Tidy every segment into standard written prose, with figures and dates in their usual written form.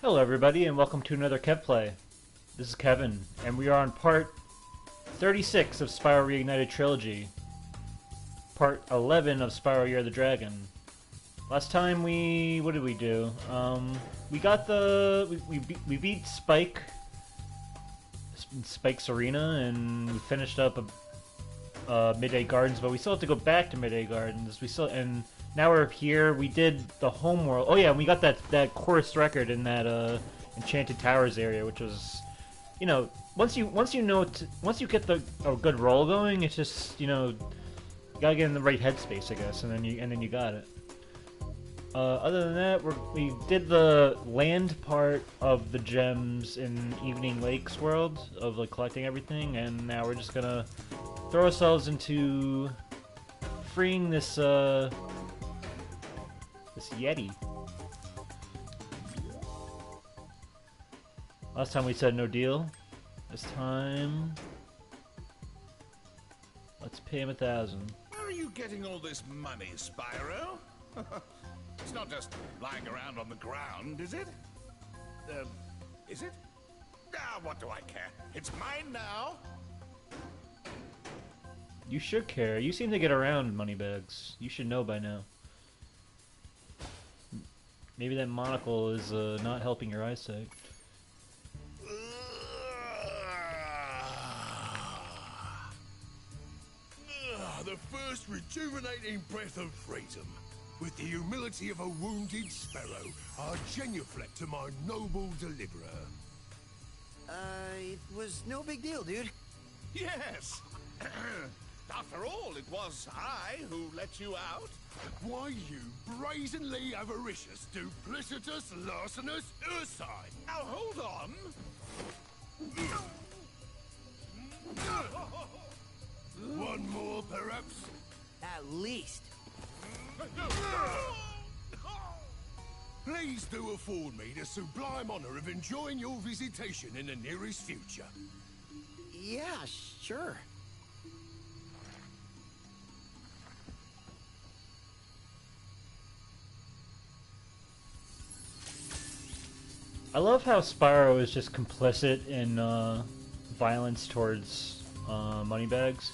Hello everybody and welcome to another Kev Play. This is Kevin, and we are on part 36 of Spyro Reignited Trilogy. Part 11 of Spyro Year of the Dragon. Last time what did we do? We got we beat Spike's Arena, and we finished up Midday Gardens, but we still have to go back to Midday Gardens. And now we're here. We did the homeworld. Oh yeah, we got that chorus record in that Enchanted Towers area, which was, you know, once you get a good roll going, it's just, you know, you gotta get in the right headspace, I guess, and then you got it. Other than that, we did the land part of the gems in Evening Lakes world of like collecting everything, and now we're just gonna throw ourselves into freeing this Yeti. Last time we said no deal. This time, let's pay him 1,000. Where are you getting all this money, Spyro? It's not just lying around on the ground, is it? Is it? Ah, what do I care? It's mine now. You should care. You seem to get around, Moneybags. You should know by now. Maybe that monocle is not helping your eyesight. The first rejuvenating breath of freedom. With the humility of a wounded sparrow, I genuflect to my noble deliverer. It was no big deal, dude. Yes. After all, it was I who let you out. Why, you brazenly avaricious, duplicitous, larcenous ursine! Now hold on. One more, perhaps? At least. Please do afford me the sublime honor of enjoying your visitation in the nearest future. Yeah, sure. I love how Spyro is just complicit in violence towards Moneybags.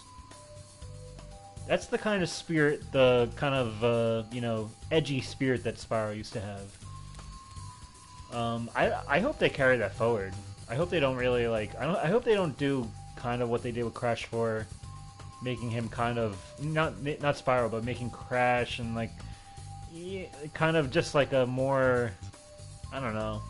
That's the kind of spirit, the kind of, you know, edgy spirit that Spyro used to have. I hope they carry that forward. I hope they don't really, like, I hope they don't do kind of what they did with Crash 4, making him kind of, not Spyro, but making Crash and, like, kind of just like a more, I don't know,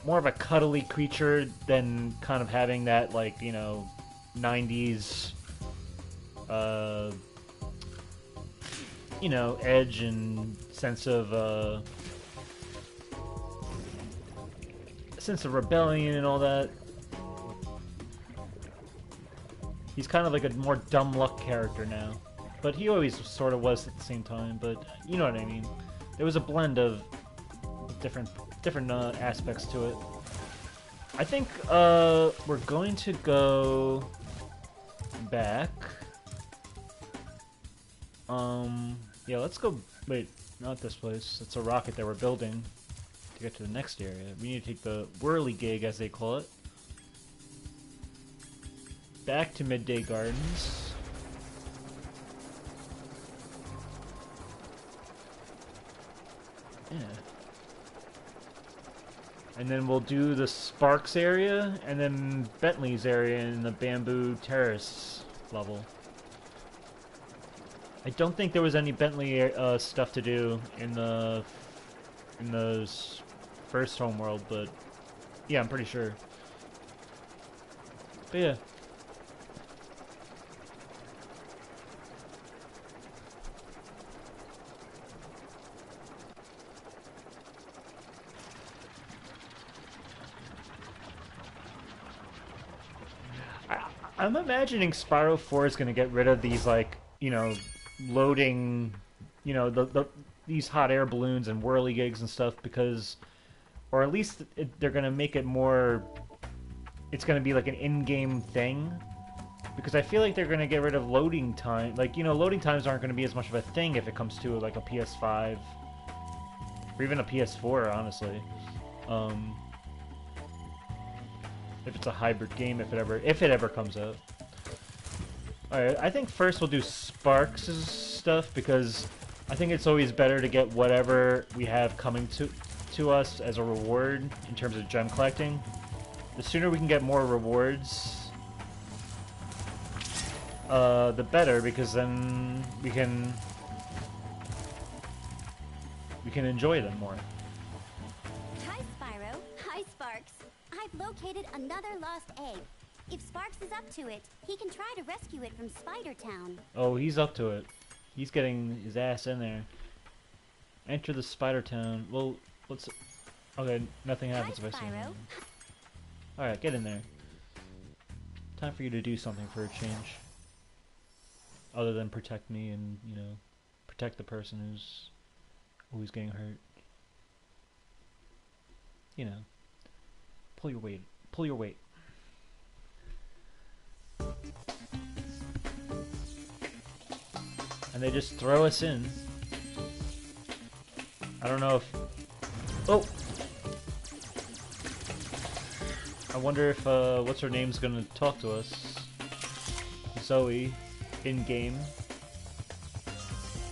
more of a cuddly creature than kind of having that, like, you know, 90s, you know, edge and sense of rebellion and all that. He's kind of like a more dumb luck character now, but he always sort of was at the same time. But you know what I mean. There was a blend of different aspects to it. I think we're going to go back. Yeah, let's go. Wait, not this place. It's a rocket that we're building to get to the next area. We need to take the whirligig, as they call it, back to Midday Gardens. Yeah. And then we'll do the Sparks area, and then Bentley's area in the Bamboo Terrace level. I don't think there was any Bentley stuff to do in the first homeworld, but yeah, I'm pretty sure. But yeah. I'm imagining Spyro 4 is going to get rid of these, like, you know, loading, you know, these hot air balloons and whirligigs and stuff, because, or at least they're going to make it more, it's going to be like an in-game thing, because I feel like they're going to get rid of loading time. Like, you know, loading times aren't going to be as much of a thing if it comes to like a PS5 or even a PS4, honestly. If it's a hybrid game, if it ever comes out. All right, I think first we'll do Sparks' stuff because I think it's always better to get whatever we have coming to us as a reward in terms of gem collecting. The sooner we can get more rewards, the better, because then we can enjoy them more. Hi, Spyro. Hi, Sparks. I've located another lost egg. If Sparks is up to it, he can try to rescue it from Spider Town. Oh, he's up to it. He's getting his ass in there. Enter the Spider Town. Well, let's... Okay, nothing happens if I say anything. Alright, get in there. Time for you to do something for a change. Other than protect me and, you know, protect the person who's always getting hurt. You know. Pull your weight. Pull your weight. And they just throw us in. I don't know if... Oh! I wonder if, what's her name's gonna talk to us. Zoe. In-game.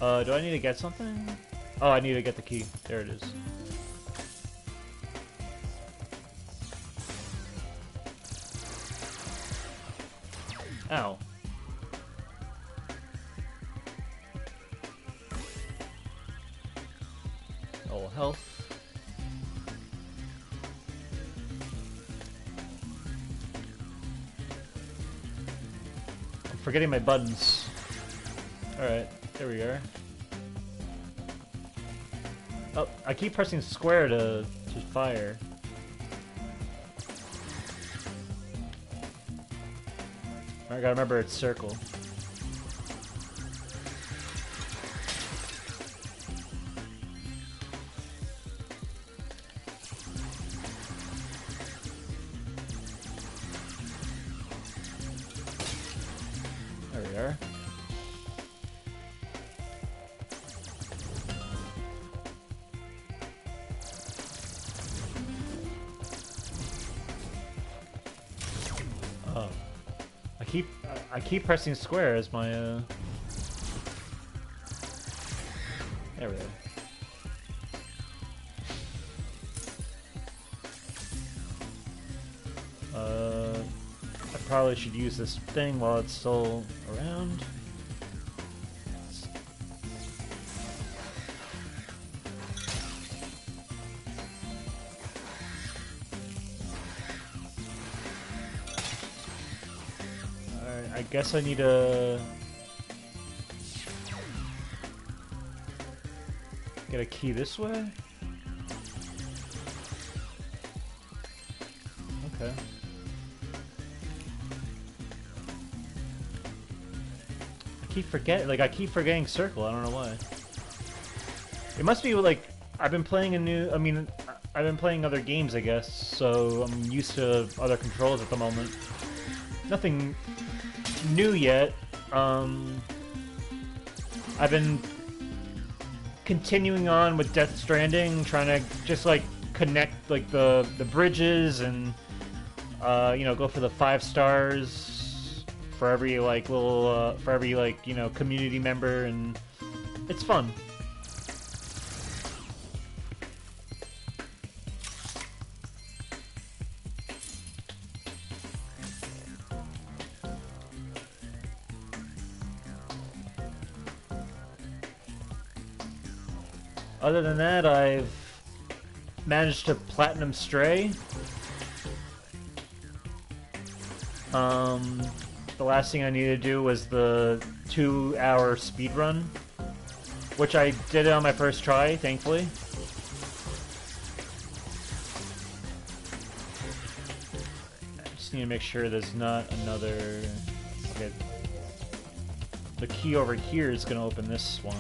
Do I need to get something? Oh, I need to get the key. There it is. Ow. Oh, health. I'm forgetting my buttons. Alright, there we are. Oh, I keep pressing square to fire. I gotta remember it's circle. There we are. Oh. I keep pressing square as my there we go. I probably should use this thing while it's still around. I guess I need to get a key this way? Okay. I keep forgetting circle, I don't know why. It must be like, I've been playing I've been playing other games, I guess, so I'm used to other controls at the moment. Nothing new yet. I've been continuing on with Death Stranding, trying to just like connect like the bridges and you know, go for the 5 stars for every like little for every like, you know, community member, and it's fun. Other than that, I've managed to platinum Stray. The last thing I needed to do was the 2-hour speedrun, which I did on my first try, thankfully. I just need to make sure there's not another... Okay. The key over here is going to open this one.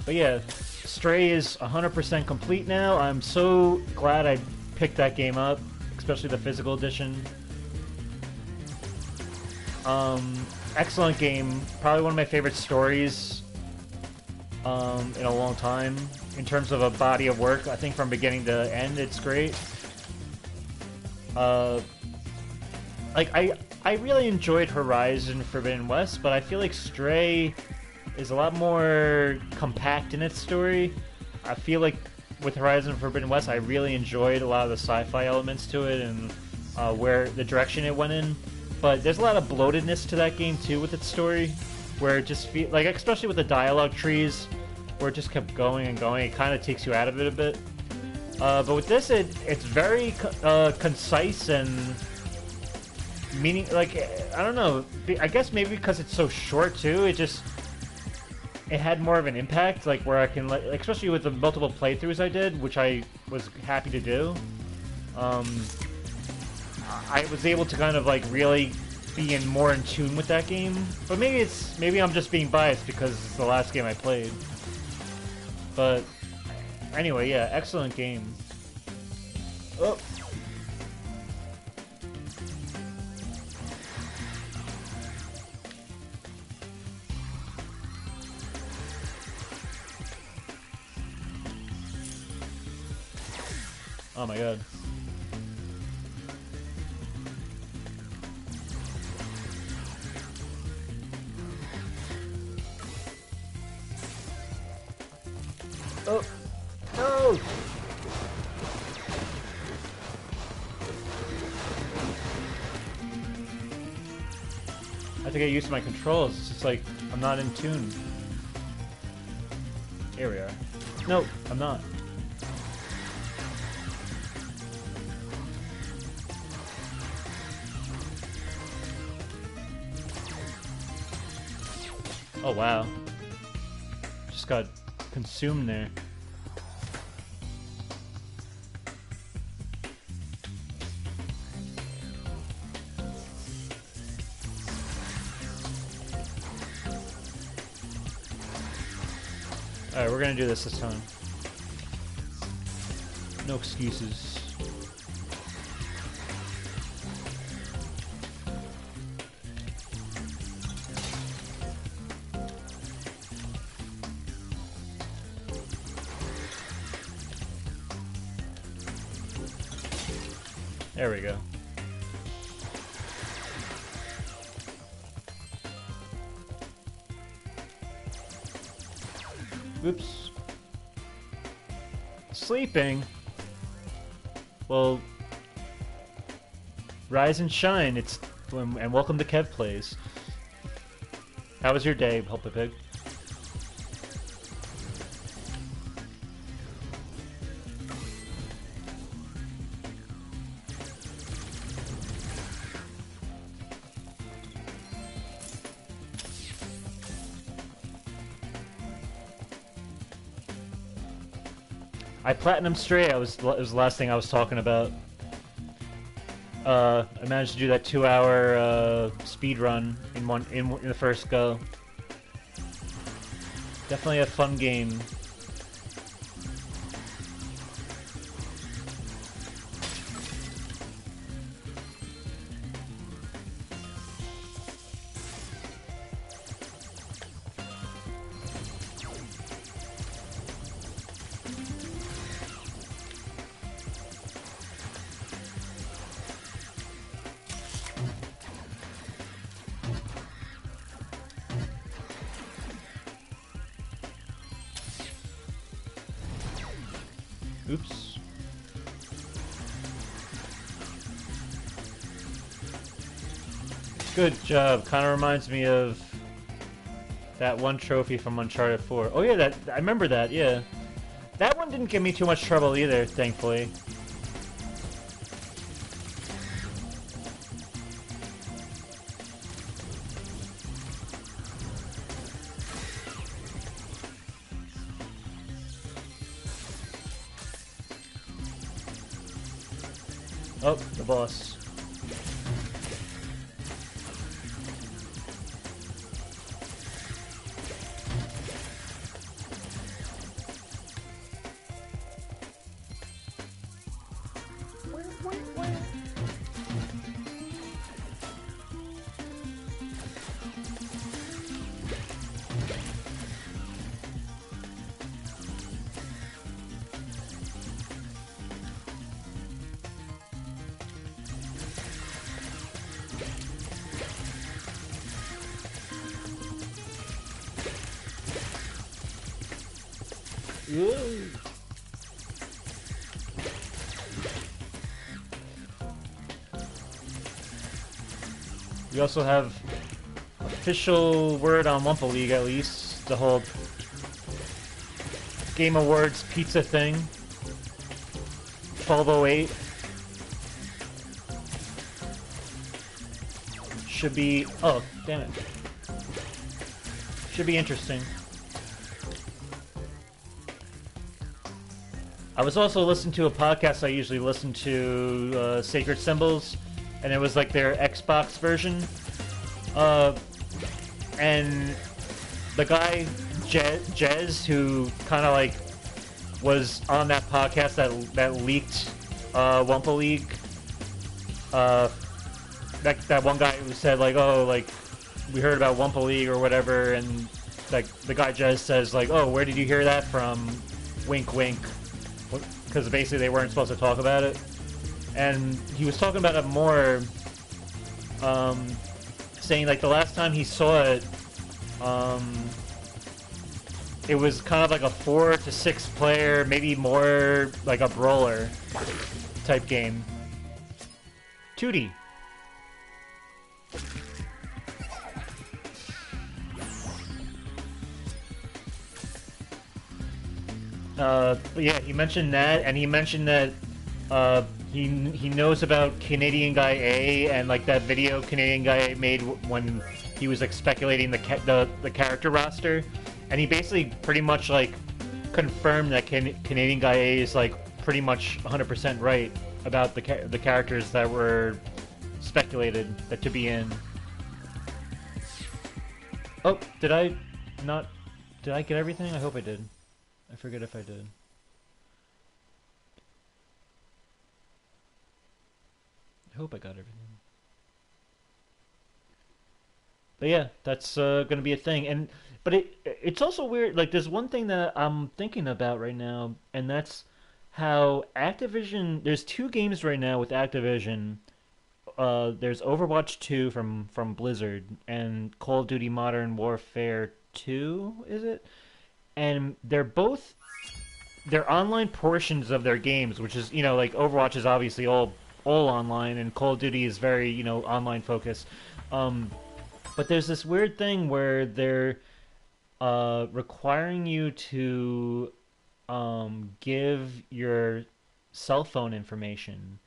But yeah, Stray is 100% complete now. I'm so glad I picked that game up, especially the physical edition. Excellent game. Probably one of my favorite stories in a long time. In terms of a body of work, I think from beginning to end, it's great. Like, I really enjoyed Horizon Forbidden West, but I feel like Stray is a lot more compact in its story. I feel like with Horizon Forbidden West, I really enjoyed a lot of the sci-fi elements to it and where the direction it went in. But there's a lot of bloatedness to that game too with its story, where it just feel like, especially with the dialogue trees, where it just kept going and going. It kind of takes you out of it a bit. But with this, it's very concise and meaning. Like, I don't know. I guess maybe because it's so short too, it had more of an impact. Like where I can, like, especially with the multiple playthroughs I did, which I was happy to do. I was able to kind of like really be more in tune with that game. But maybe I'm just being biased because it's the last game I played. But anyway, yeah, excellent game. Oh. Oh my god. Oh, no! I have to get used to my controls. It's just like, I'm not in tune. Here we are. No, I'm not. Oh wow. Just got consumed there. Alright, we're gonna do this time. No excuses. There we go. Oops. Sleeping? Well, rise and shine. And welcome to Kev Plays. How was your day, Pulpa Pig? I platinum Stray. It was the last thing I was talking about. I managed to do that 2-hour speed run in the first go. Definitely a fun game. Oops. Good job. Kind of reminds me of that one trophy from Uncharted 4. Oh yeah, I remember that, yeah. That one didn't give me too much trouble either, thankfully. Oh, the boss. Ooh. We also have official word on Wumpa League, at least. The whole Game Awards pizza thing. 1208. Should be... Oh, damn it. Should be interesting. I was also listening to a podcast I usually listen to, Sacred Symbols, and it was like their Xbox version. And the guy, Jez, who kind of like was on that podcast that leaked Wumpa League, that one guy who said like, oh, like, we heard about Wumpa League or whatever, and like the guy Jez says like, oh, where did you hear that from? Wink, wink. Because basically they weren't supposed to talk about it. And he was talking about it more, saying like the last time he saw it, it was kind of like a 4 to 6 player, maybe more like a brawler type game. 2D. But yeah, he mentioned that, and he mentioned that he knows about Canadian Guy A and like that video Canadian Guy A made when he was like speculating the character roster, and he basically pretty much like confirmed that Canadian Guy A is like pretty much 100% right about the characters that were speculated that to be in. Oh, did I get everything? I hope I did. I forget if I did. I hope I got everything. But yeah, that's gonna be a thing. But it's also weird. Like, there's one thing that I'm thinking about right now, and that's how Activision. There's 2 games right now with Activision. There's Overwatch 2 from Blizzard and Call of Duty Modern Warfare 2. Is it? And they're online portions of their games, which is, like Overwatch is obviously all online, and Call of Duty is very, online focused. But there's this weird thing where they're requiring you to give your cell phone information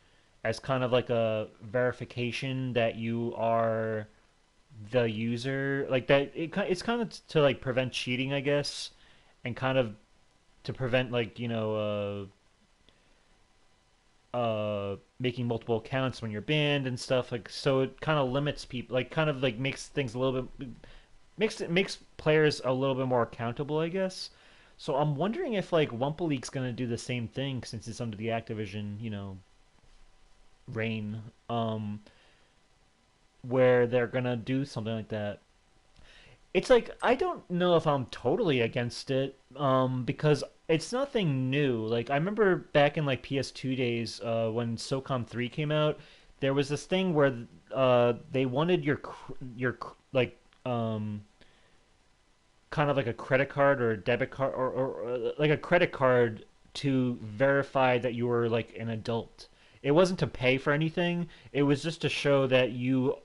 as kind of like a verification that you are the user, like that. It's kind of to like prevent cheating, I guess. And kind of to prevent like making multiple accounts when you're banned and stuff, like, so it kind of limits people, like kind of like makes things a little bit makes players a little bit more accountable, I guess. So I'm wondering if like Wumpa League's gonna do the same thing since it's under the Activision reign, where they're gonna do something like that. It's like, I don't know if I'm totally against it, because it's nothing new. Like, I remember back in like PS2 days, when SOCOM 3 came out, there was this thing where they wanted your like kind of like a credit card or a debit card, or like a credit card to verify that you were like an adult. It wasn't to pay for anything. It was just to show that you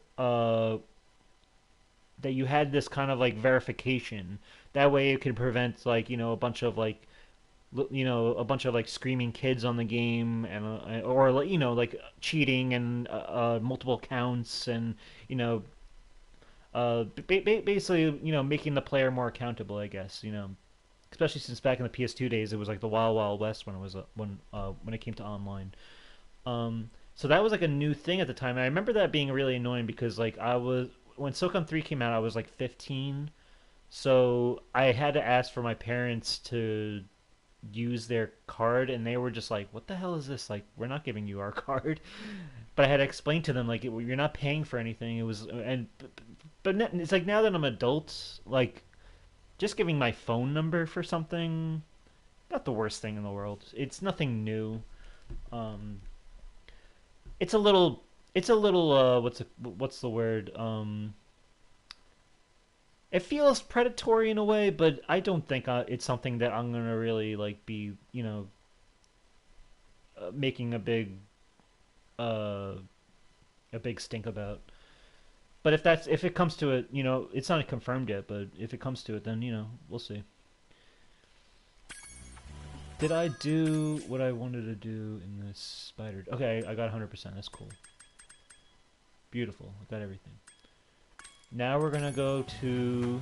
had this kind of like verification. That way it could prevent like, a bunch of like screaming kids on the game, and or like, like cheating and multiple accounts, and basically, making the player more accountable, I guess. Especially since back in the PS2 days, it was like the Wild Wild West when it was when it came to online. So that was like a new thing at the time, and I remember that being really annoying because like when SOCOM 3 came out, I was like 15, so I had to ask for my parents to use their card, and they were just like, "What the hell is this? Like, we're not giving you our card." But I had to explain to them like, you're not paying for anything. It was, but it's like now that I'm adult, like just giving my phone number for something, not the worst thing in the world. It's nothing new. It's a little what's the word, It feels predatory in a way, but I don't think it's something that I'm gonna really like be, making uh, a big stink about. But if it comes to it, it's not confirmed yet. But if it comes to it, then we'll see. Did I do what I wanted to do in this spider? Okay, I got 100%. That's cool. Beautiful. I got everything. Now we're gonna go to.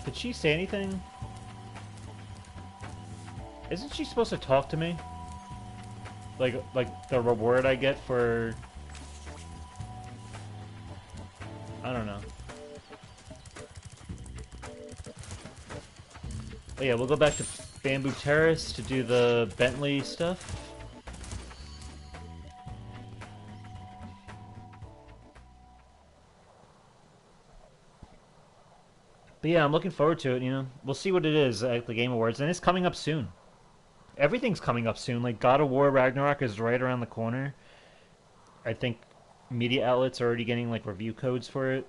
Did she say anything? Isn't she supposed to talk to me? Like the reward I get for. I don't know. Oh yeah, we'll go back to Bamboo Terrace to do the Bentley stuff. But yeah, I'm looking forward to it, We'll see what it is at the Game Awards, and it's coming up soon. Everything's coming up soon. Like, God of War Ragnarok is right around the corner. I think media outlets are already getting, like, review codes for it.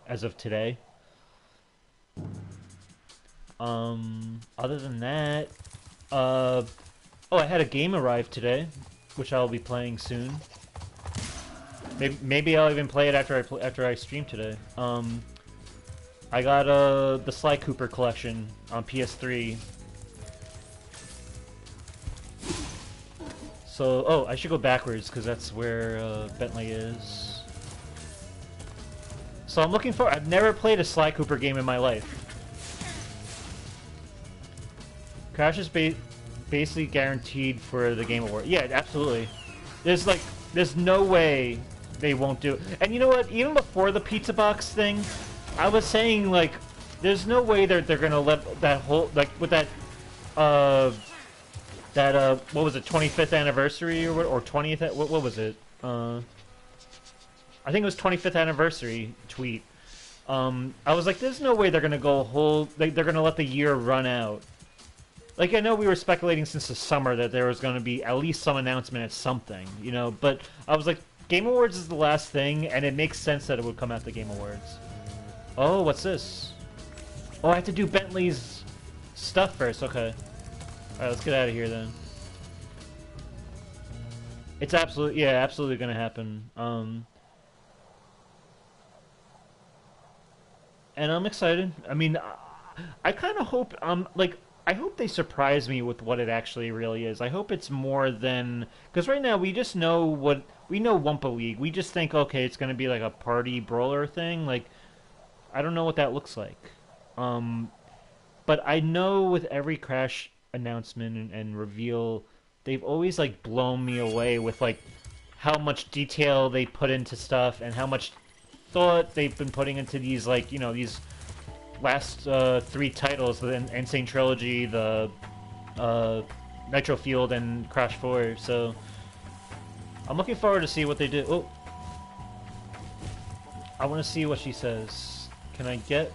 As of today. Other than that, oh, I had a game arrive today, which I'll be playing soon. Maybe I'll even play it after I stream today. I got the Sly Cooper collection on PS3. So, oh, I should go backwards because that's where Bentley is. So I'm looking for. I've never played a Sly Cooper game in my life. Crash is basically guaranteed for the Game Award. Yeah, absolutely. There's no way they won't do it. And you know what? Even before the pizza box thing, I was saying like, there's no way they're gonna let that whole with that what was it, 25th anniversary or 20th? What was it? I think it was 25th anniversary tweet. I was like, there's no way they're gonna go they're gonna let the year run out. Like, I know we were speculating since the summer that there was going to be at least some announcement at something, but I was like, Game Awards is the last thing, and it makes sense that it would come out the Game Awards. Oh, what's this? Oh, I have to do Bentley's stuff first, okay. Alright, let's get out of here then. It's absolutely going to happen. And I'm excited. I mean, I kind of hope, I hope they surprise me with what it actually really is. I hope it's more than... Because right now, we just know what... We know Wumpa League. We just think, okay, it's going to be like a party brawler thing. Like, I don't know what that looks like. But I know with every Crash announcement and reveal, they've always, like, blown me away with, like, how much detail they put into stuff and how much thought they've been putting into these, like, these... last 3 titles, the Insane Trilogy, the Nitro Field, and Crash 4, so I'm looking forward to see what they do. Oh, I want to see what she says. Can I get...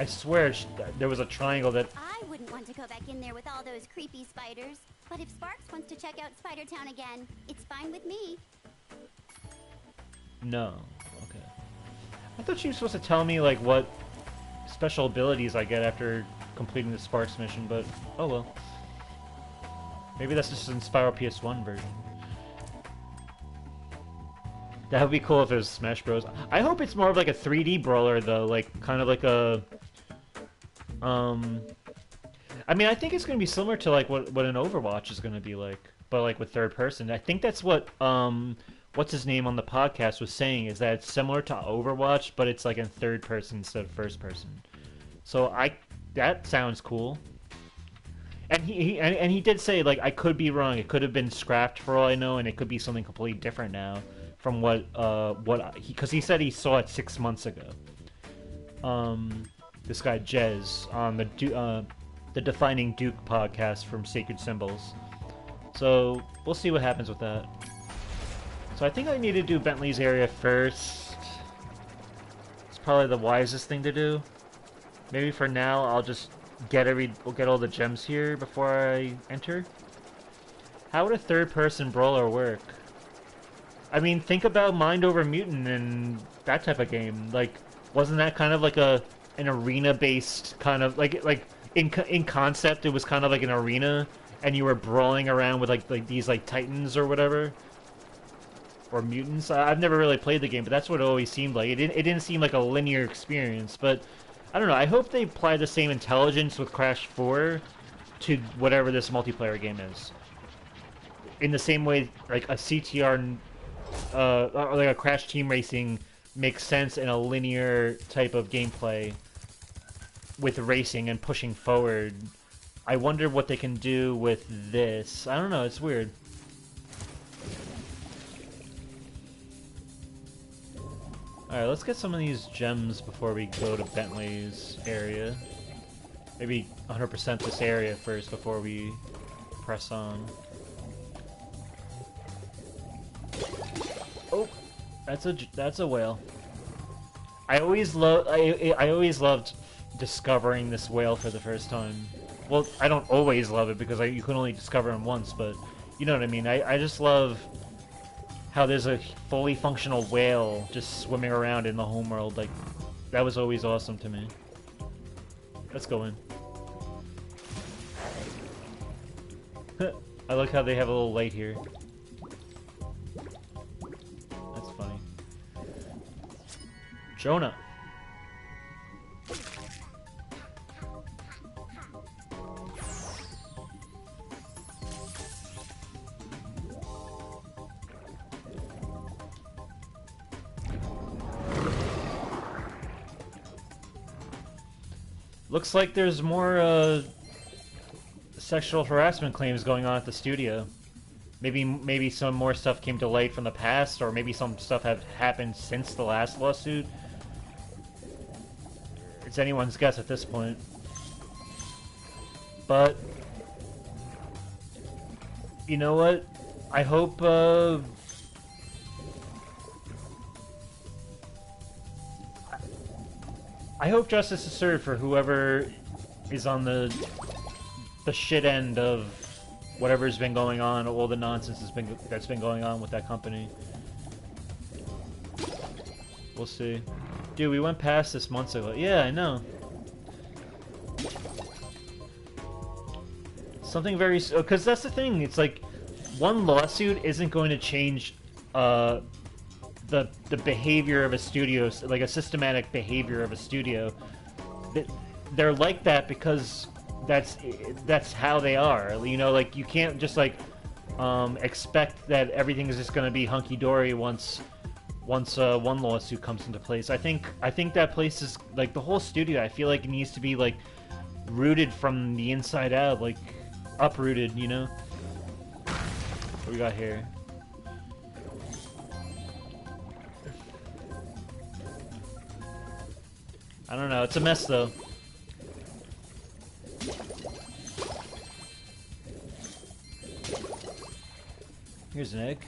I swear there was a triangle that... I wouldn't want to go back in there with all those creepy spiders, but if Sparks wants to check out Spider Town again, it's fine with me. No. Okay. I thought she was supposed to tell me, like, what special abilities I get after completing the Sparks mission, but oh well. Maybe that's just in Spyro PS1 version. That would be cool if it was Smash Bros. I hope it's more of like a 3D brawler, though, like, kind of like a... I mean, I think it's going to be similar to, like, what an Overwatch is going to be like, but, like, with third person. I think that's what, what's his name on the podcast was saying, is that it's similar to Overwatch, but it's like in third person instead of first person. So that sounds cool. And he did say, like, I could be wrong. It could have been scrapped for all I know, and it could be something completely different now from because he said he saw it 6 months ago. This guy Jez on the Defining Duke podcast from Sacred Symbols. So we'll see what happens with that. So I think I need to do Bentley's area first. It's probably the wisest thing to do. Maybe for now I'll just we'll get all the gems here before I enter. How would a third-person brawler work? I mean, think about Mind Over Mutant and that type of game. Like, wasn't that kind of like an arena-based kind of like in concept? It was kind of like an arena, and you were brawling around with like these like titans or whatever, or mutants. I've never really played the game, but that's what it always seemed like. It didn't seem like a linear experience, but I don't know. I hope they apply the same intelligence with Crash 4 to whatever this multiplayer game is. In the same way, like a CTR. Or like a Crash Team Racing makes sense in a linear type of gameplay with racing and pushing forward. I wonder what they can do with this. I don't know, it's weird. Alright, let's get some of these gems before we go to Bentley's area. Maybe 100% this area first before we press on. Oh, that's a whale. I always loved discovering this whale for the first time. Well, I don't always love it because you can only discover him once, but you know what I mean. I just love how there's a fully functional whale just swimming around in the homeworld. Like, that was always awesome to me. Let's go in. I like how they have a little light here. Jonah. Looks like there's more sexual harassment claims going on at the studio. Maybe some more stuff came to light from the past, or maybe some stuff have happened since the last lawsuit. It's anyone's guess at this point. But you know what? I hope I hope justice is served for whoever is on the shit end of whatever's been going on, all the nonsense that's been going on with that company. We'll see. Dude, we went past this months ago. Yeah, I know. Something very... Because that's the thing. It's like, one lawsuit isn't going to change the behavior of a studio, like a systematic behavior of a studio. They're like that because that's how they are. You know, like, you can't just, like, expect that everything is just going to be hunky-dory once one lawsuit comes into place. I think that place is, like, the whole studio, I feel like it needs to be, like, rooted from the inside out, like, uprooted, you know? What we got here? I don't know, it's a mess, though. Here's an egg.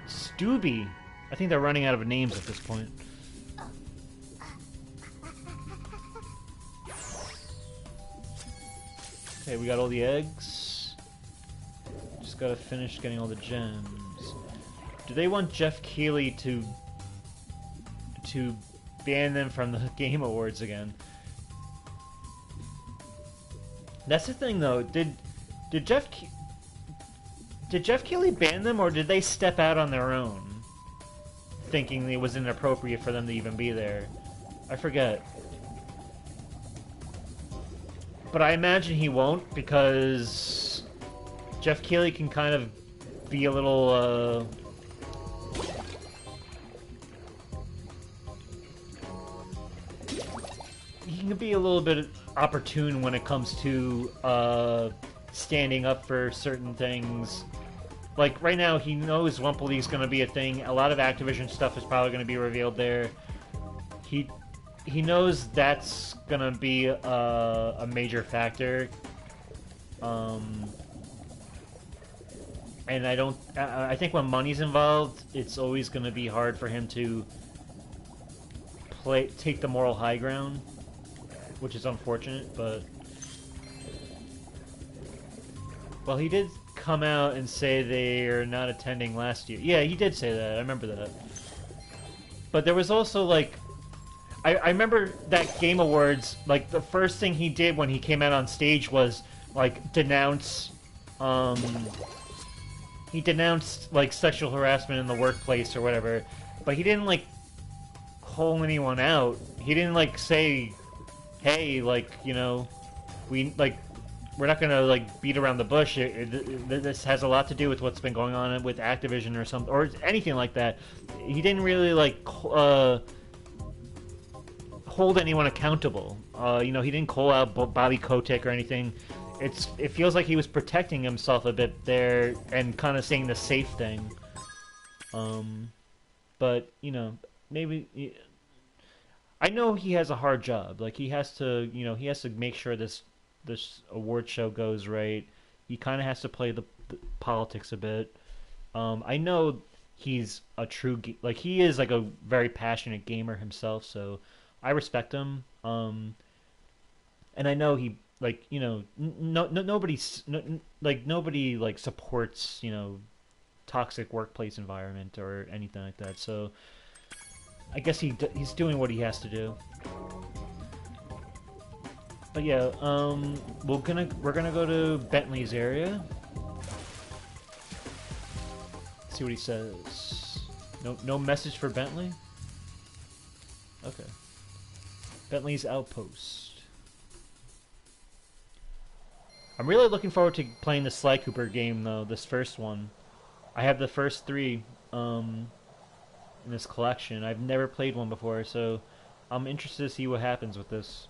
Stooby! I think they're running out of names at this point. Okay, we got all the eggs. Just gotta finish getting all the gems. Do they want Jeff Keighley to ban them from the Game Awards again? That's the thing, though. Did Jeff Keighley ban them, or did they step out on their own, thinking it was inappropriate for them to even be there? I forget. But I imagine he won't, because Jeff Keighley can kind of be a little, he can be a little bit opportune when it comes to, standing up for certain things. Like, right now, he knows Wumple League's gonna be a thing. A lot of Activision stuff is probably gonna be revealed there. He knows that's gonna be a major factor. And I think when money's involved, it's always gonna be hard for him to take the moral high ground, which is unfortunate, but... Well, he did come out and say they are not attending last year. Yeah, he did say that. I remember that. But there was also, like... I remember that Game Awards, like, the first thing he did when he came out on stage was, like, denounce... he denounced, like, sexual harassment in the workplace or whatever. But he didn't, like, call anyone out. He didn't, like, say, hey, like, you know, we're not gonna, like, beat around the bush. This has a lot to do with what's been going on with Activision or something, or anything like that. He didn't really, like, hold anyone accountable. You know, he didn't call out Bobby Kotick or anything. It feels like he was protecting himself a bit there and kind of saying the safe thing. But, you know, maybe... I know he has a hard job. Like, he has to, you know, he has to make sure this award show goes right. He kind of has to play the politics a bit. I know he's a true... Like, he is, like, a very passionate gamer himself, so I respect him. And I know he... Like, you know, nobody supports, you know, toxic workplace environment or anything like that. So I guess he's doing what he has to do. But yeah, we're gonna go to Bentley's area. See what he says. No message for Bentley. Okay. Bentley's outpost. I'm really looking forward to playing the Sly Cooper game, though, this first one. I have the first 3 in this collection. I've never played one before, so I'm interested to see what happens with this.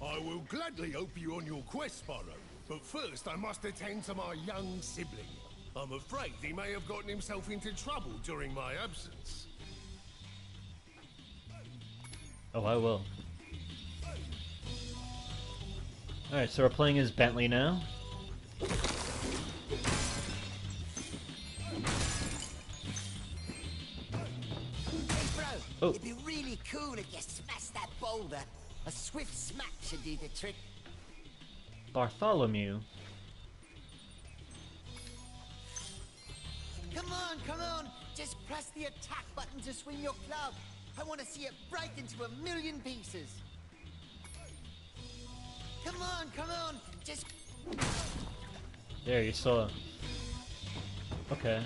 I will gladly help you on your quest, Spyro, but first I must attend to my young sibling. I'm afraid he may have gotten himself into trouble during my absence. Oh, I will. Alright, so we're playing as Bentley now. Hey, bro, Oh. it'd be really cool if you smashed that boulder. A swift smack should do the trick. Bartholomew. Come on! Just press the attack button to swing your club. I want to see it break into 1,000,000 pieces. Come on! Just... There, you saw it. Okay,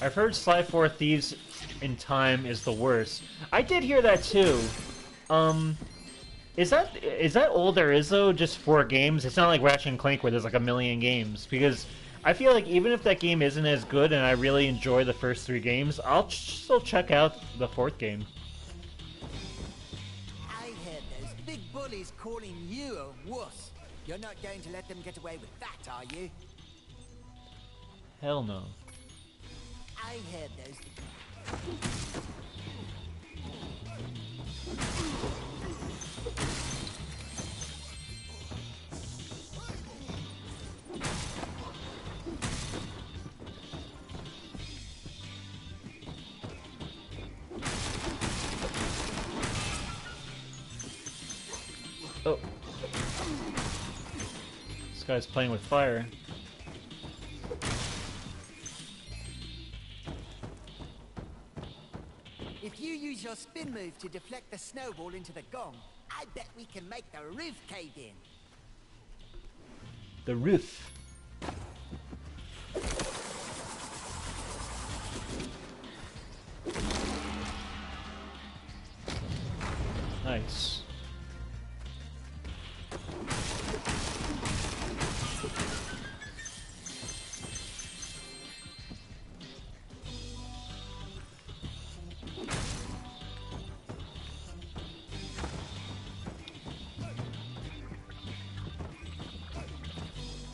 I've heard Sly 4 Thieves in Time is the worst. I did hear that too. Is that all there is though? Just 4 games? It's not like Ratchet and Clank where there's like a million games. Because I feel like even if that game isn't as good and I really enjoy the first 3 games, I'll still check out the 4th game. I heard those big bullies calling you a wuss. You're not going to let them get away with that, are you? Hell no. I heard those... Oh. This guy's playing with fire. If you use your spin move to deflect the snowball into the gong, I bet we can make the roof cave in. The roof. Nice.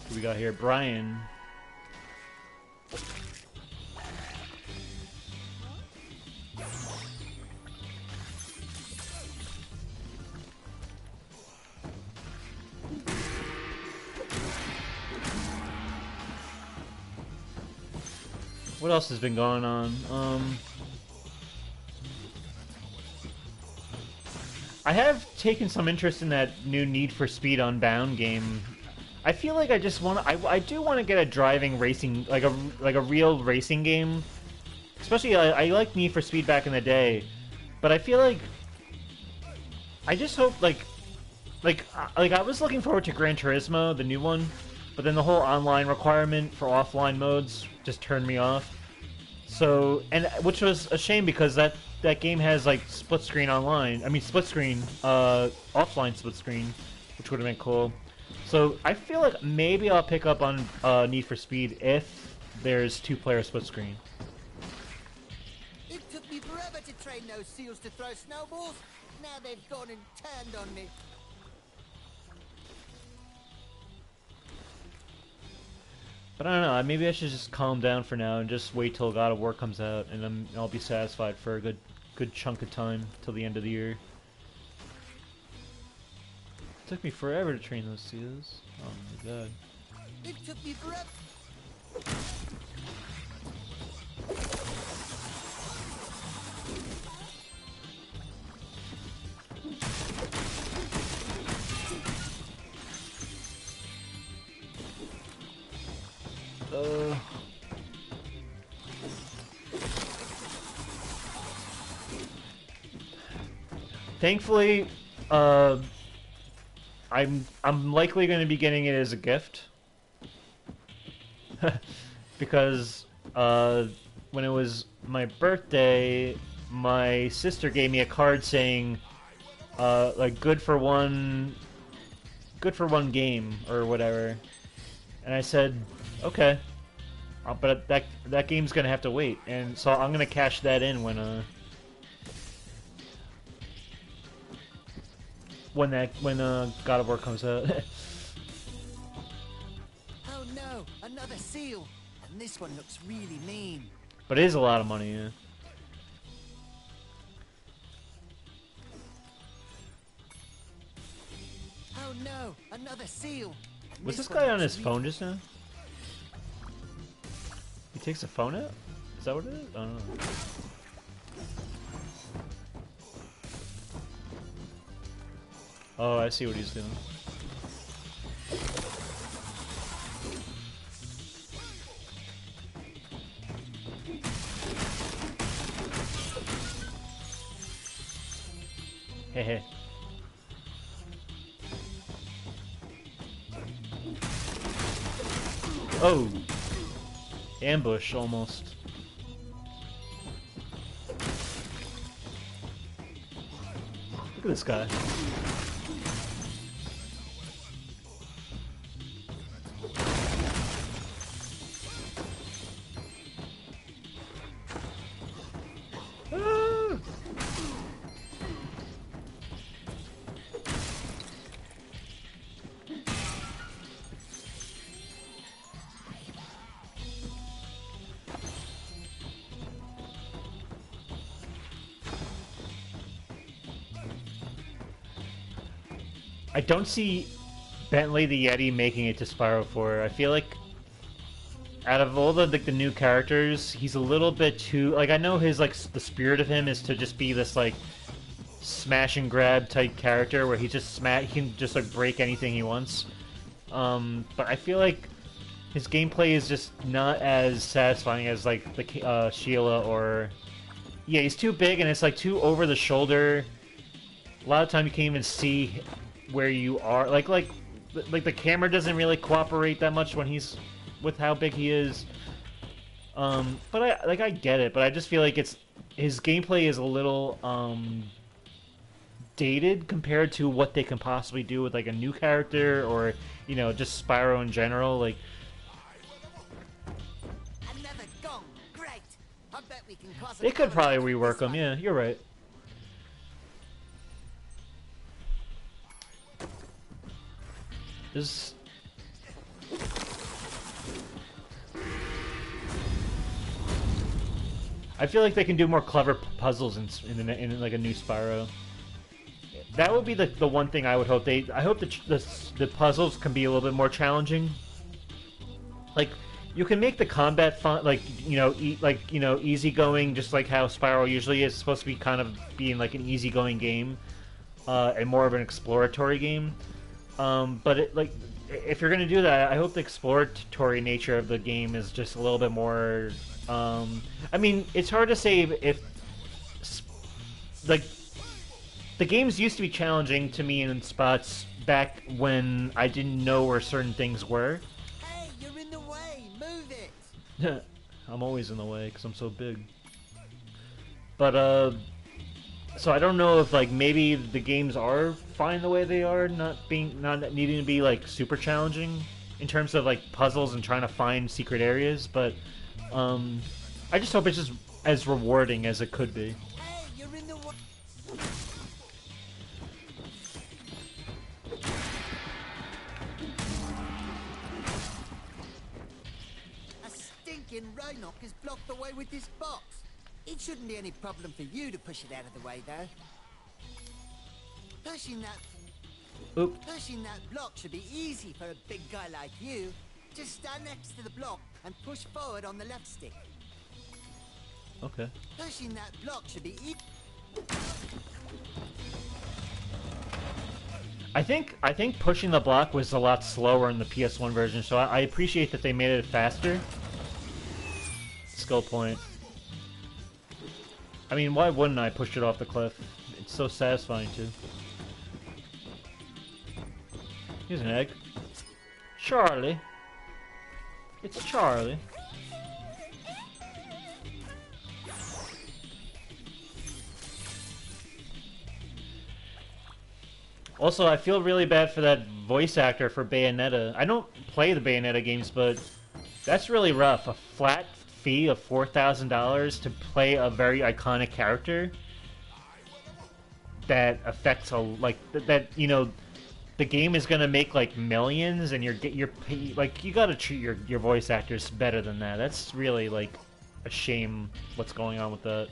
Who we got here? Brian. What else has been going on? I have taken some interest in that new Need for Speed Unbound game. I feel like I just want I do want to get a driving racing like a real racing game. Especially I like Need for Speed back in the day, but I feel like I just hope like I was looking forward to Gran Turismo, the new one, but then the whole online requirement for offline modes just turned me off. So, and which was a shame because that game has like split screen online. I mean split screen, offline split screen, which would have been cool. So I feel like maybe I'll pick up on Need for Speed if there's two-player split screen. It took me forever to train those seals to throw snowballs. Now they've gone and turned on me. But I don't know. Maybe I should just calm down for now and just wait till God of War comes out, and then I'll be satisfied for a good chunk of time till the end of the year. It took me forever to train those seals. Oh my god. It took me forever. Thankfully, I'm likely going to be getting it as a gift because when it was my birthday, my sister gave me a card saying like good for one game or whatever, and I said okay, but that game's gonna have to wait, and so I'm gonna cash that in when God of War comes out. Oh no, another seal. And this one looks really mean. But it is a lot of money, yeah. Oh no, another seal. And Was this one guy on looks his phone just now? He takes a phone out? Is that what it is? I don't know. Oh, I see what he's doing. Hehe. Oh! Ambush, almost. Look at this guy. I don't see Bentley the Yeti making it to Spyro 4. I feel like out of all the the new characters, he's a little bit too like I know his like the spirit of him is to just be this like smash and grab type character where he can just like break anything he wants. But I feel like his gameplay is just not as satisfying as like the Sheila or yeah, he's too big and it's like too over the shoulder. A lot of time you can't even see where you are. Like the camera doesn't really cooperate that much when he's with how big he is. But I get it, but I just feel like his gameplay is a little dated compared to what they can possibly do with like a new character or you know just Spyro in general. Like another gong. Great. I bet we can cause they could probably rework him. Yeah, you're right. This. I feel like they can do more clever puzzles in like a new Spyro. That would be the one thing I would hope I hope the puzzles can be a little bit more challenging. Like You can make the combat fun, like easygoing, just like how Spyro usually is supposed to be, kind of being like an easygoing game, and more of an exploratory game. But if you're gonna do that, I hope the exploratory nature of the game is just a little bit more. I mean, it's hard to say if like the games used to be challenging to me in spots back when I didn't know where certain things were. Hey, you're in the way. Move it. I'm always in the way because I'm so big. But so I don't know if like maybe the games are fine the way they are, not needing to be like super challenging in terms of like puzzles and trying to find secret areas. But I just hope it's just as rewarding as it could be. Hey, you're in the way. A stinking Rhinoc has blocked the way with this box. It shouldn't be any problem for you to push it out of the way, though. Pushing that block should be easy for a big guy like you. Just stand next to the block and push forward on the left stick. Okay. Pushing that block should be easy. I think pushing the block was a lot slower in the PS1 version, so I appreciate that they made it faster. Skill point. I mean, why wouldn't I push it off the cliff? It's so satisfying too. Here's an egg. Charlie. It's Charlie. Also, I feel really bad for that voice actor for Bayonetta. I don't play the Bayonetta games, but that's really rough. A flat fee of $4,000 to play a very iconic character that affects that the game is gonna make like millions, and you're like, you gotta treat your voice actors better than that. That's really like a shame what's going on with that.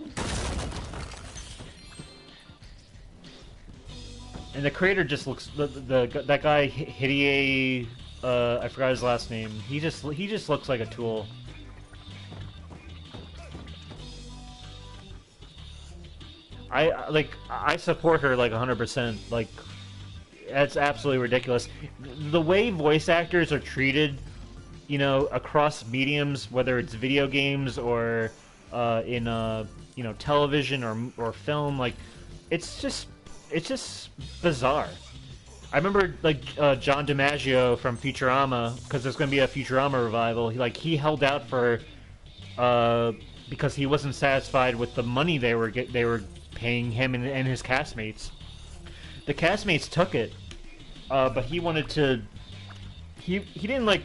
And the creator just looks that guy Hideo, I forgot his last name. He just looks like a tool. I support her like 100%. Like, that's absolutely ridiculous. The way voice actors are treated, across mediums, whether it's video games or in television or film, like it's just bizarre. I remember John DiMaggio from Futurama, because there's going to be a Futurama revival. He held out for because he wasn't satisfied with the money they were paying him and his castmates. The castmates took it, but he wanted to. He didn't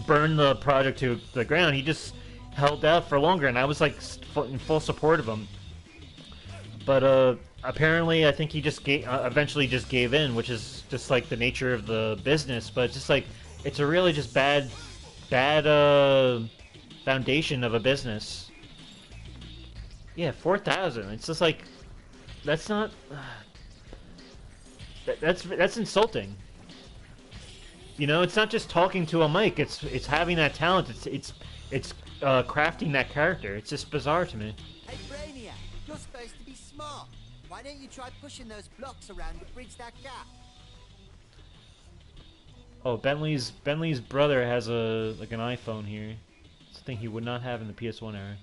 burn the project to the ground. He just held out for longer, and I was in full support of him. But apparently, I think he just eventually just gave in, which is just like the nature of the business. But just it's a really just bad foundation of a business. Yeah, 4,000. It's just that's not. That's insulting. It's not just talking to a mic. It's having that talent. It's crafting that character. It's just bizarre to me. Hey, Brainiac, you're supposed to be smart. Why don't you try pushing those blocks around to bridge that gap? Oh, Bentley's brother has an iPhone here. It's a thing he would not have in the PS1 era.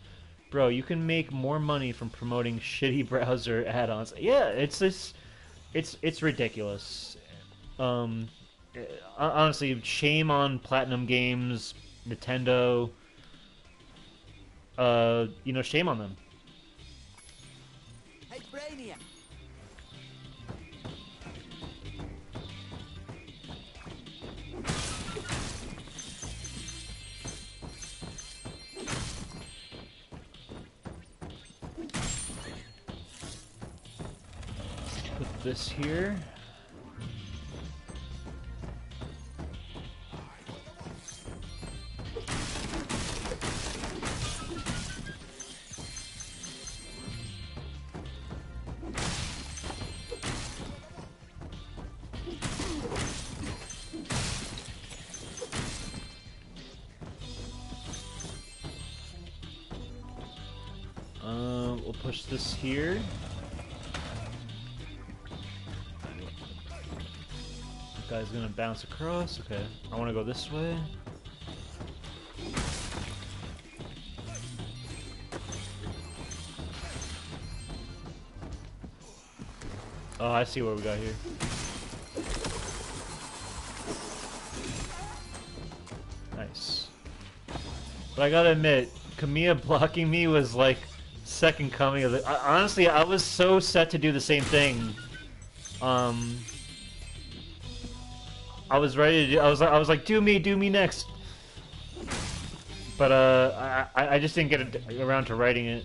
Bro, you can make more money from promoting shitty browser add-ons. Yeah, it's ridiculous. Honestly, shame on Platinum Games, Nintendo. Shame on them. Hey, Brainiac. Put this here. push this here. That guy's gonna bounce across. Okay, I want to go this way. Oh, I see what we got here. Nice. But I gotta admit, Kamiya blocking me was like second coming of it. Honestly, I was so set to do the same thing. I was ready to do, I was like, do me next. But I just didn't get around to writing it.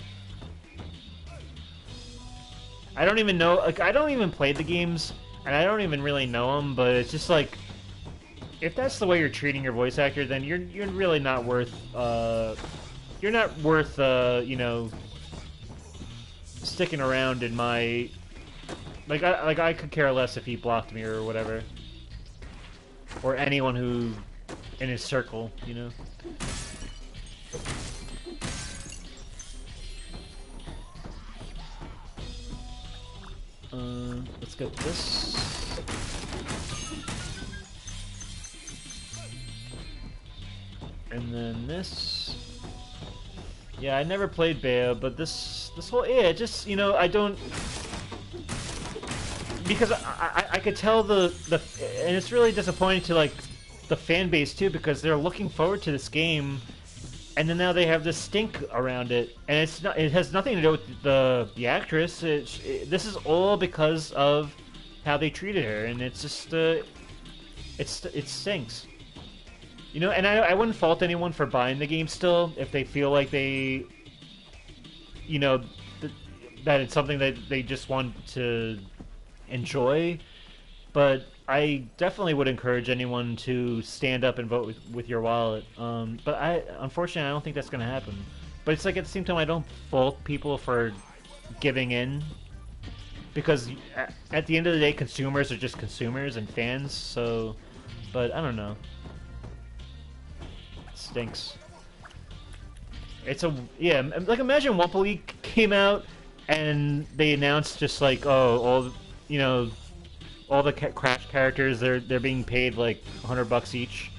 I don't even know, like, I don't even play the games, and I don't even really know them, but it's just like, if that's the way you're treating your voice actor, then you're really not worth, you know, sticking around in my, like I could care less if he blocked me or whatever, or anyone who in his circle, you know. Let's get this. And then this. Yeah, I never played Bea, but this whole, yeah, just, you know, I don't, because I could tell the and it's really disappointing to like the fan base too, because they're looking forward to this game, and then now they have this stink around it, and it has nothing to do with the actress. This is all because of how they treated her, and it's just it stinks. You know, and I wouldn't fault anyone for buying the game still if they feel like they, you know, that it's something that they just want to enjoy. But I definitely would encourage anyone to stand up and vote with your wallet. But unfortunately, I don't think that's going to happen. But it's like, at the same time, I don't fault people for giving in, because at the end of the day, consumers are just consumers and fans. So, but I don't know. It stinks. It's yeah. Like, imagine Wumpa League came out and they announced just like, oh, all, you know, all the Crash characters, they're being paid like $100 each.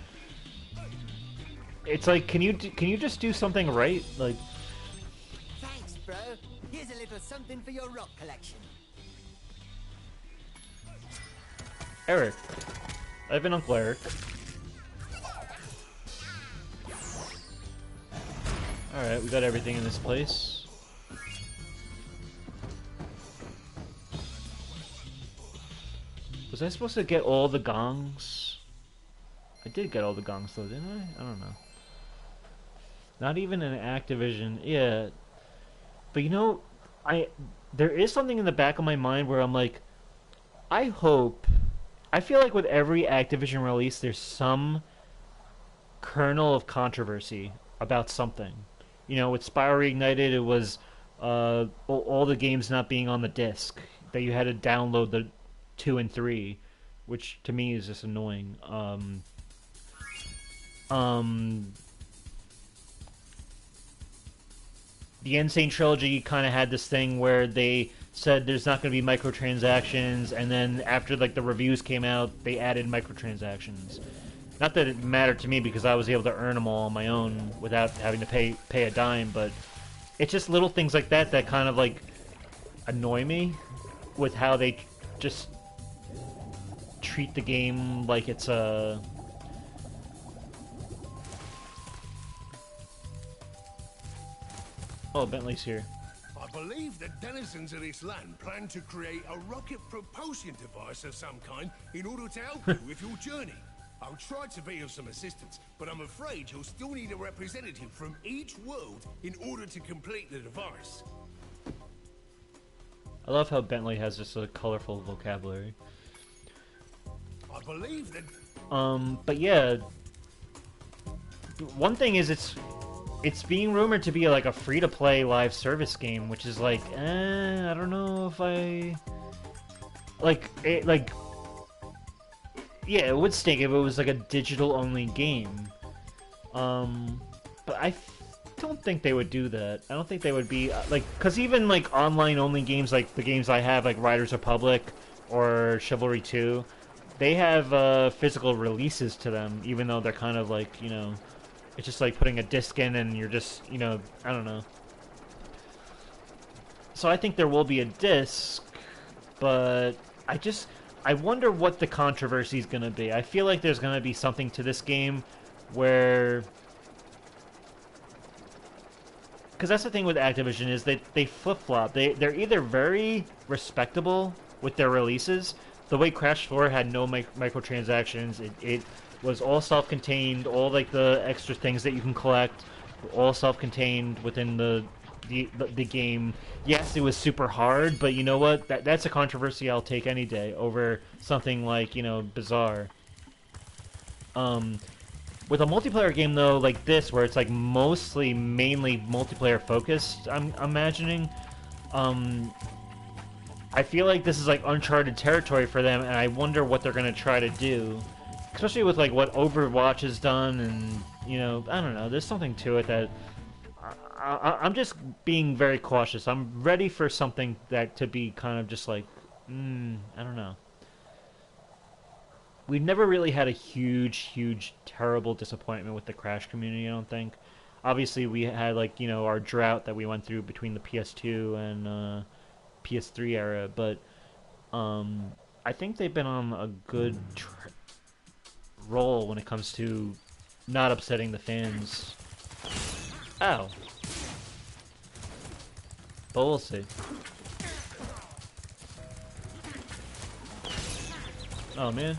It's like, can you just do something right? Like, Thanks, bro. Here's a little something for your rock collection. Eric. I've been Uncle Eric. Alright, we got everything in this place. Was I supposed to get all the gongs? I did get all the gongs though, didn't I? I don't know. Not even an Activision. Yeah. But you know, there is something in the back of my mind where I'm like, I feel like with every Activision release there's some kernel of controversy about something. You know, with Spyro Reignited, it was all the games not being on the disc, that you had to download the 2 and 3, which to me is just annoying. The Insane Trilogy kind of had this thing where they said there's not going to be microtransactions, and then after like the reviews came out, they added microtransactions. Not that it mattered to me, because I was able to earn them all on my own without having to pay a dime, but it's just little things like that that kind of like annoy me with how they just treat the game like it's a... Oh, Bentley's here. I believe the denizens of this land plan to create a rocket propulsion device of some kind in order to help you with your journey. I'll try to be of some assistance, but I'm afraid you'll still need a representative from each world in order to complete the device. I love how Bentley has just a colorful vocabulary. I believe that... But yeah, one thing is it's being rumored to be like a free-to-play live service game, which is like, I don't know if I... Yeah, it would stink if it was like a digital-only game. But don't think they would do that. I don't think they would be like, because even like online only games, like the games I have, like Riders Republic or Chivalry 2, they have physical releases to them, even though they're kind of like, you know, it's just like putting a disc in and you're just, you know, I don't know. So I think there will be a disc, but I wonder what the controversy is going to be. I feel like there's going to be something to this game where... Because that's the thing with Activision, is they flip-flop. They're either very respectable with their releases. The way Crash 4 had no microtransactions, it was all self-contained, all like the extra things that you can collect, all self-contained within the game. Yes, it was super hard, but you know what? That's a controversy I'll take any day over something like, you know, Bizarre. With a multiplayer game, though, like this, where it's like mainly multiplayer focused, I'm imagining, I feel like this is like uncharted territory for them, and I wonder what they're gonna try to do, especially with like what Overwatch has done, and you know, I don't know, there's something to it that I'm just being very cautious. I'm ready for something that to be kind of just like, I don't know. We've never really had a huge, terrible disappointment with the Crash community, I don't think. Obviously, we had, like, you know, our drought that we went through between the PS2 and PS3 era, but I think they've been on a good roll when it comes to not upsetting the fans. Ow. But we'll see. Oh, man.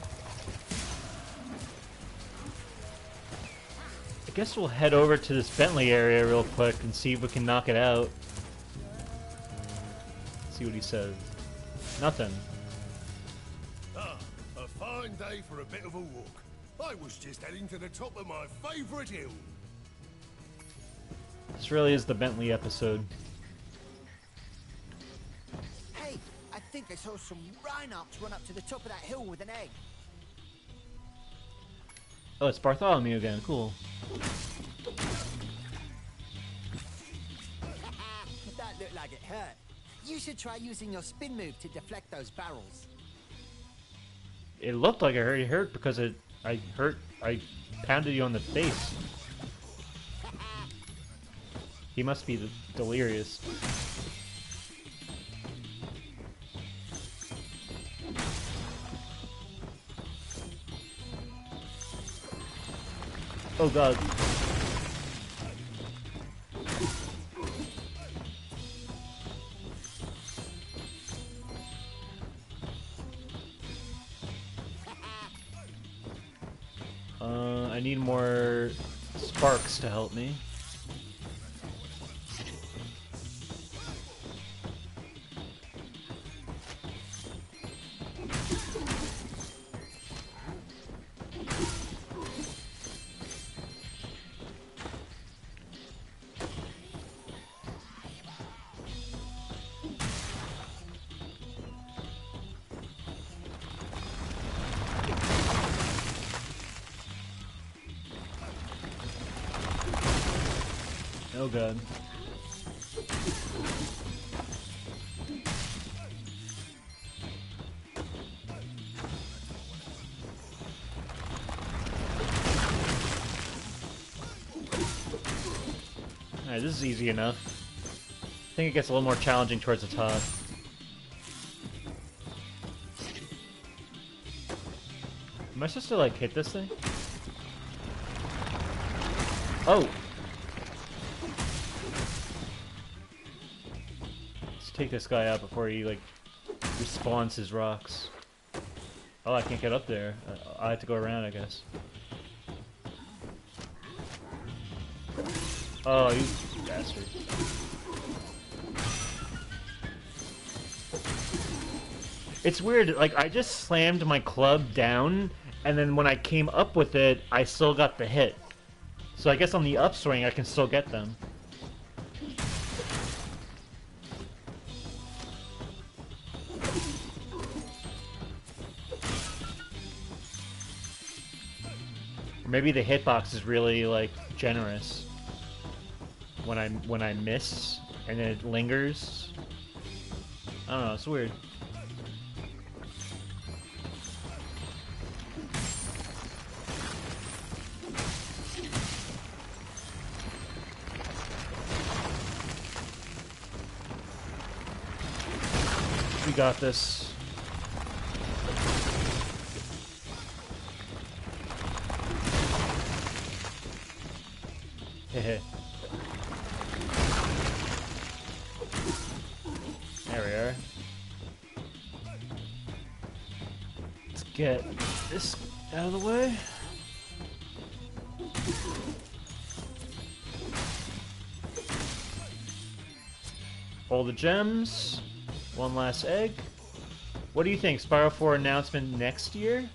I guess we'll head over to this Bentley area real quick and see if we can knock it out. See what he says. Nothing. Ah, a fine day for a bit of a walk. I was just heading to the top of my favourite hill. This really is the Bentley episode. Hey, I think I saw some Rhinops run up to the top of that hill with an egg. Oh, it's Bartholomew again. Cool. That looked like it hurt. You should try using your spin move to deflect those barrels. It looked like it hurt because I pounded you on the face. He must be delirious. Oh god. I need more sparks to help me. Oh god. Alright, this is easy enough. I think it gets a little more challenging towards the top. Am I supposed to, like, hit this thing? Oh! Let's take this guy out before he, like, respawns his rocks. Oh, I can't get up there. I have to go around, I guess. Oh, you bastard. It's weird, like, I just slammed my club down, and then when I came up with it, I still got the hit. So I guess on the upswing, I can still get them. Or maybe the hitbox is really, like, generous. when I miss and then it lingers. I don't know, it's weird. We got this. Hehe. There we are. Let's get this out of the way. All the gems. One last egg. What do you think? Spyro 4 announcement next year?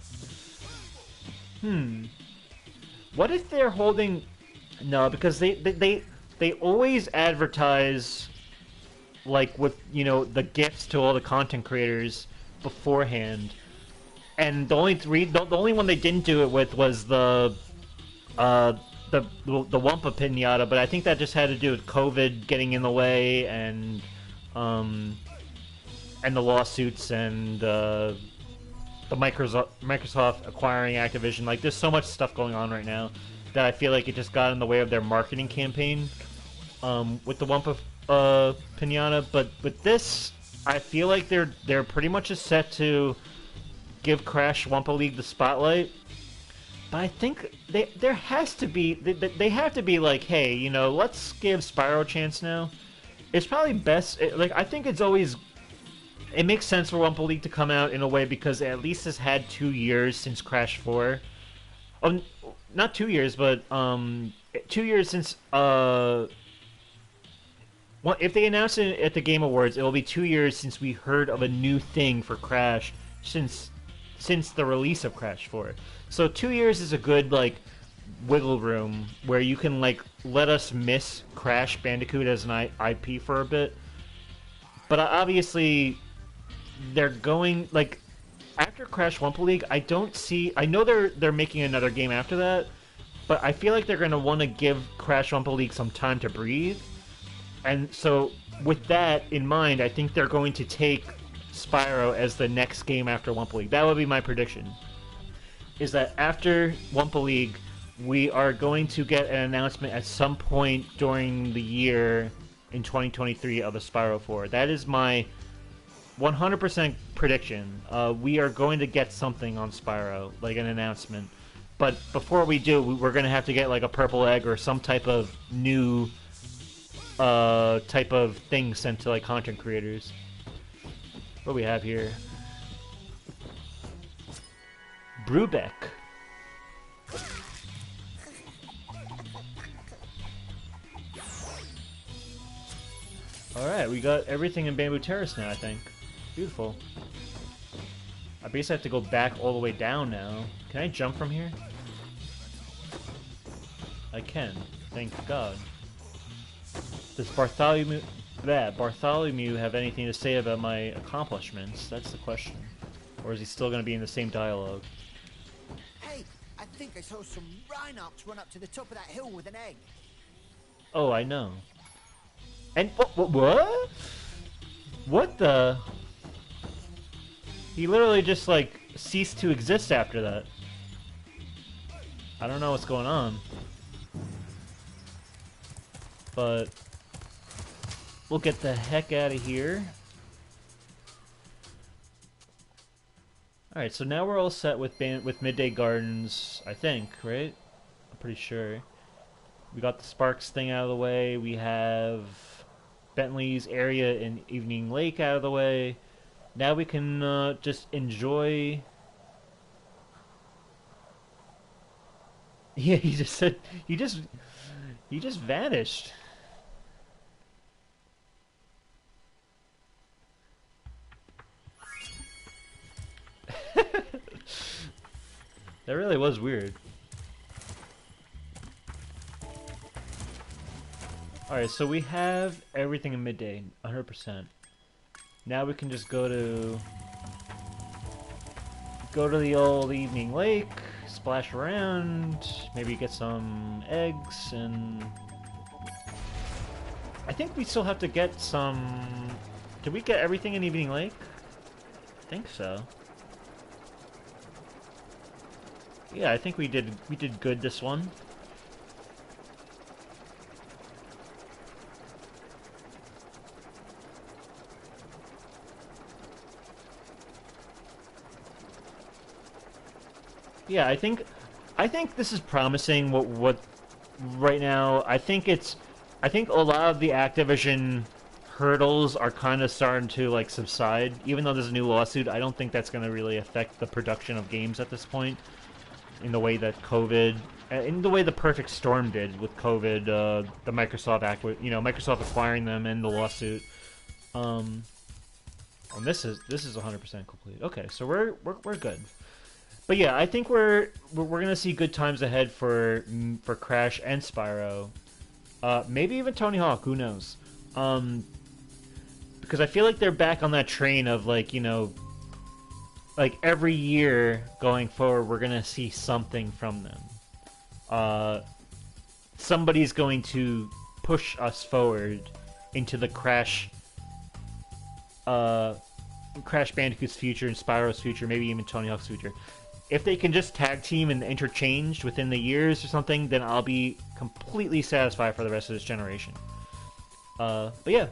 What if they're holding... No, because they always advertise, like, with, you know, the gifts to all the content creators beforehand. And the only one they didn't do it with was the Wumpa Pinata, but I think that just had to do with COVID getting in the way and the lawsuits and the Microsoft acquiring Activision. Like, there's so much stuff going on right now that I feel like it just got in the way of their marketing campaign with the Wumpa Pinata. But with this, I feel like they're pretty much just set to give Crash Wumpa League the spotlight. But I think there has to be they have to be like, hey, you know, let's give Spyro a chance now. It's probably best. I think it's always. It makes sense for Wumpa League to come out in a way because it at least has had 2 years since Crash 4. Not 2 years, but 2 years since. If they announce it at the Game Awards, it will be 2 years since we heard of a new thing for Crash since the release of Crash 4. So 2 years is a good wiggle room where you can let us miss Crash Bandicoot as an IP for a bit. But obviously, they're going after Crash Wumpa League. I don't see. I know they're making another game after that, but I feel like they're going to want to give Crash Wumpa League some time to breathe. And so, with that in mind, I think they're going to take Spyro as the next game after Wumpa League. That would be my prediction. Is that after Wumpa League, we are going to get an announcement at some point during the year in 2023 of a Spyro 4. That is my 100% prediction. We are going to get something on Spyro, like an announcement. But before we do, we're going to have to get a purple egg or some type of new type of thing sent to content creators. What do we have here? Brubeck. Alright, we got everything in Bamboo Terrace now, I think. Beautiful. I basically have to go back all the way down now. Can I jump from here? I can. Thank God. Does Bartholomew have anything to say about my accomplishments? That's the question. Or is he still going to be in the same dialogue? Hey, I think I saw some Rhinox run up to the top of that hill with an egg. Oh, I know. And what? What the? He literally just ceased to exist after that. I don't know what's going on. But we'll get the heck out of here. Alright, so now we're all set with Midday Gardens, I think, right? I'm pretty sure. We got the Sparks thing out of the way. We have Bentley's area in Evening Lake out of the way. Now we can just enjoy... Yeah, he just said... He just vanished. That really was weird. Alright, so we have everything in Midday, 100%. Now we can just go to the old Evening Lake, splash around, maybe get some eggs, and I think we still have to get some... Did we get everything in Evening Lake? I think so. Yeah, I think we did good this one. Yeah, I think this is promising. What right now? I think a lot of the Activision hurdles are kind of starting to like subside. Even though there's a new lawsuit, I don't think that's going to really affect the production of games at this point. In the way that COVID, in the way the Perfect Storm did with COVID, the Microsoft Microsoft acquiring them and the lawsuit. And this is 100% complete. Okay, so we're good. But yeah, I think we're gonna see good times ahead for Crash and Spyro, maybe even Tony Hawk. Who knows? Because I feel like they're back on that train of like like every year going forward, we're gonna see something from them. Somebody's going to push us forward into the Crash Bandicoot's future and Spyro's future, maybe even Tony Hawk's future. If they can just tag team and interchange within the years or something, then I'll be completely satisfied for the rest of this generation. But yeah,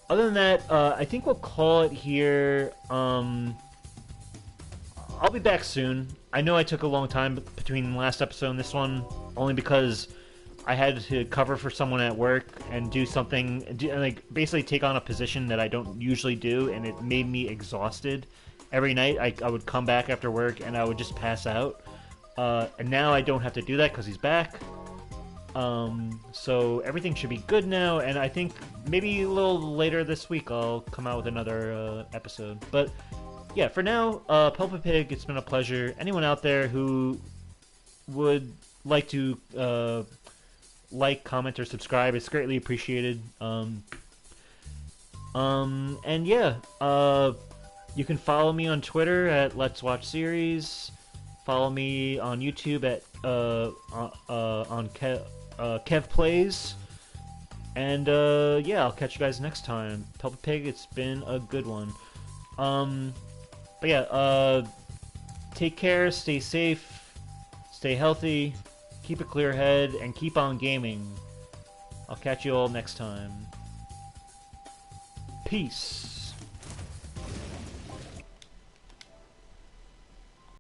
other than that, I think we'll call it here. I'll be back soon. I know I took a long time between last episode and this one, only because I had to cover for someone at work and do something, like basically take on a position that I don't usually do, and it made me exhausted. Every night I would come back after work and I would just pass out. And now I don't have to do that because he's back. So everything should be good now, and I think maybe a little later this week I'll come out with another episode. But yeah, for now, Peppa Pig, it's been a pleasure. Anyone out there who would like to like, comment, or subscribe, it's greatly appreciated. And yeah, you can follow me on Twitter at Let's Watch Series. Follow me on YouTube at on Kev Plays. And yeah, I'll catch you guys next time. Peppa Pig, it's been a good one. But yeah, take care, stay safe, stay healthy, keep a clear head, and keep on gaming. I'll catch you all next time. Peace.